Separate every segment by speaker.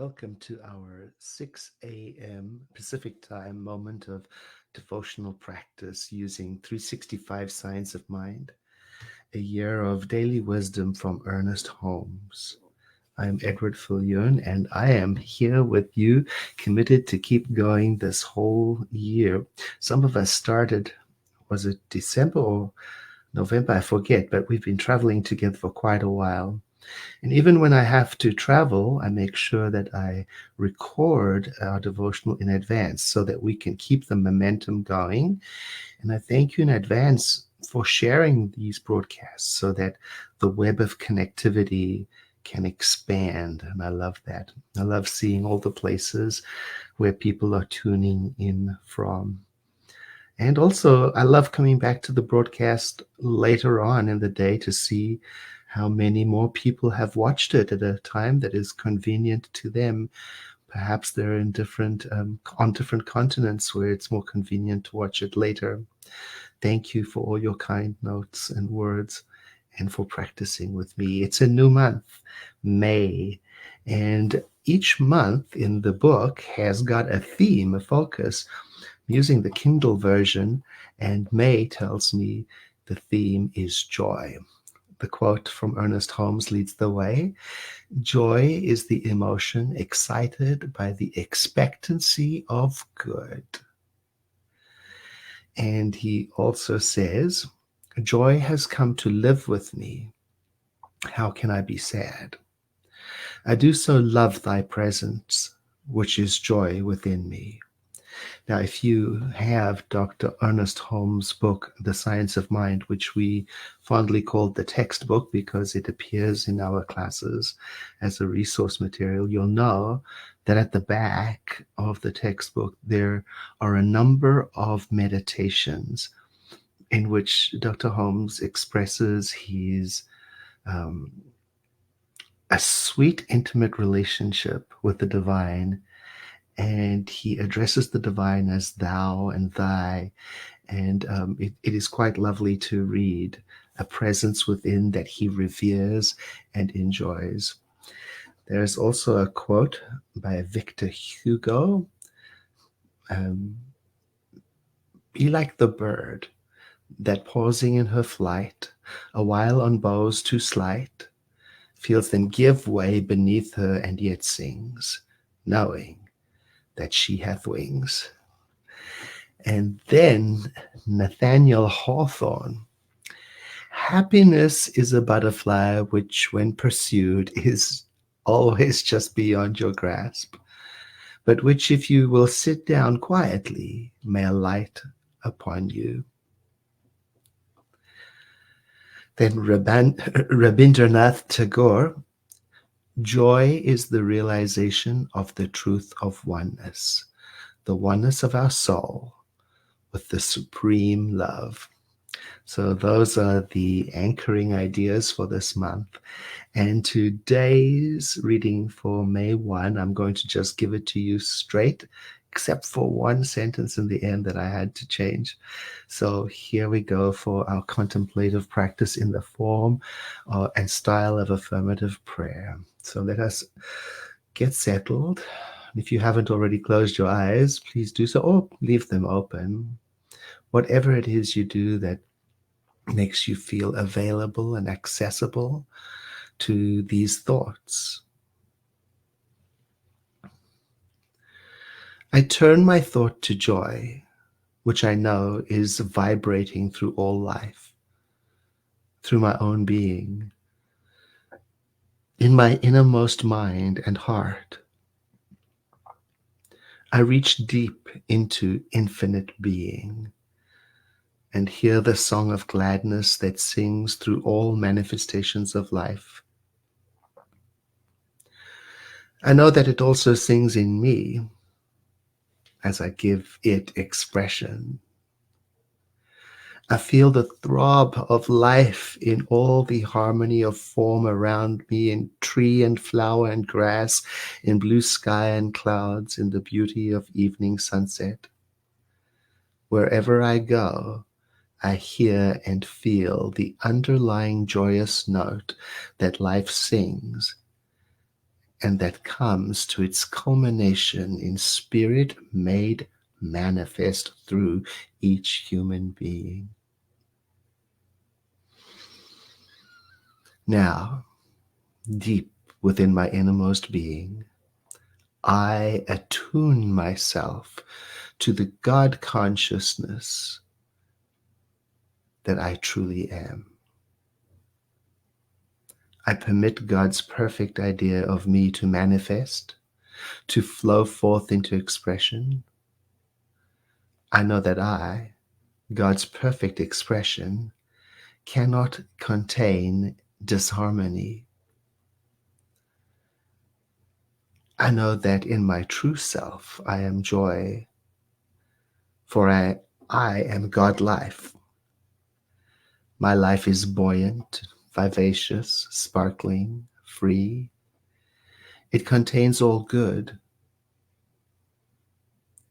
Speaker 1: Welcome to our 6 a.m. Pacific time moment of devotional practice using 365 Science of Mind, a year of daily wisdom from Ernest Holmes. I'm Edward Fillion, and I am here with you, committed to keep going this whole year. Some of us started, was it December or November? I forget, but we've been traveling together for quite a while. And even when I have to travel, I make sure that I record our devotional in advance so that we can keep the momentum going. And I thank you in advance for sharing these broadcasts so that the web of connectivity can expand. And I love that. I love seeing all the places where people are tuning in from. And also, I love coming back to the broadcast later on in the day to see how many more people have watched it at a time that is convenient to them. Perhaps they're in different on different continents where it's more convenient to watch it later. Thank you for all your kind notes and words and for practicing with me. It's a new month, May, and each month in the book has got a theme, a focus. I'm using the Kindle version, and May tells me the theme is joy. The quote from Ernest Holmes leads the way. Joy is the emotion excited by the expectancy of good. And he also says, joy has come to live with me. How can I be sad? I do so love thy presence, which is joy within me. Now, if you have Dr. Ernest Holmes' book, The Science of Mind, which we fondly called the textbook because it appears in our classes as a resource material, you'll know that at the back of the textbook there are a number of meditations in which Dr. Holmes expresses his a sweet, intimate relationship with the divine, and he addresses the divine as thou and thy, and it is quite lovely to read a presence within that he reveres and enjoys. There's also a quote by Victor Hugo, um, be like the bird that pausing in her flight, a while on boughs too slight, feels them give way beneath her and yet sings, knowing that she hath wings. And then Nathaniel Hawthorne, happiness is a butterfly which, when pursued, is always just beyond your grasp, but which, if you will sit down quietly, may alight upon you. Then Rabindranath Tagore, joy is the realization of the truth of oneness, the oneness of our soul with the supreme love. So those are the anchoring ideas for this month. And today's reading for May 1, I'm going to just give it to you straight, except for one sentence in the end that I had to change. So here we go for our contemplative practice in the form and style of affirmative prayer. So let us get settled. If you haven't already closed your eyes, please do so, or leave them open. Whatever it is you do that makes you feel available and accessible to these thoughts. I turn my thought to joy, which I know is vibrating through all life, through my own being, in my innermost mind and heart. I reach deep into infinite being and hear the song of gladness that sings through all manifestations of life. I know that it also sings in me as I give it expression. I feel the throb of life in all the harmony of form around me, in tree and flower and grass, in blue sky and clouds, in the beauty of evening sunset. Wherever I go, I hear and feel the underlying joyous note that life sings, and that comes to its culmination in spirit made manifest through each human being. Now, deep within my innermost being, I attune myself to the God consciousness that I truly am. I permit God's perfect idea of me to manifest, to flow forth into expression. I know that I, God's perfect expression, cannot contain disharmony. I know that in my true self I am joy, for I am God life. My life is buoyant, vivacious, sparkling, free. It contains all good.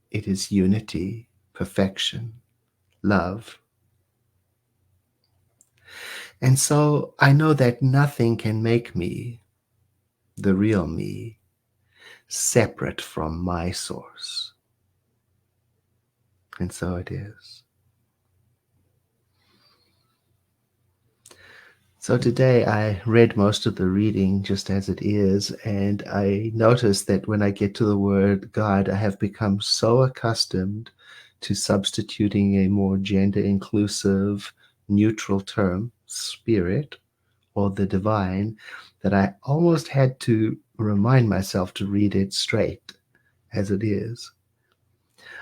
Speaker 1: It is unity, perfection, love. And so I know that nothing can make me, the real me, separate from my source. And so it is. So today I read most of the reading just as it is, and I noticed that when I get to the word God, I have become so accustomed to substituting a more gender inclusive, neutral term, spirit, or the divine, that I almost had to remind myself to read it straight as it is.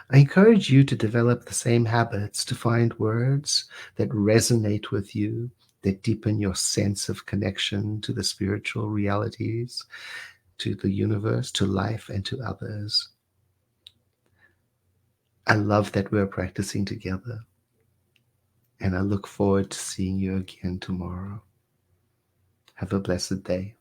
Speaker 1: I encourage you to develop the same habits, to find words that resonate with you, that deepen your sense of connection to the spiritual realities, to the universe, to life, and to others. I love that we're practicing together, and I look forward to seeing you again tomorrow. Have a blessed day.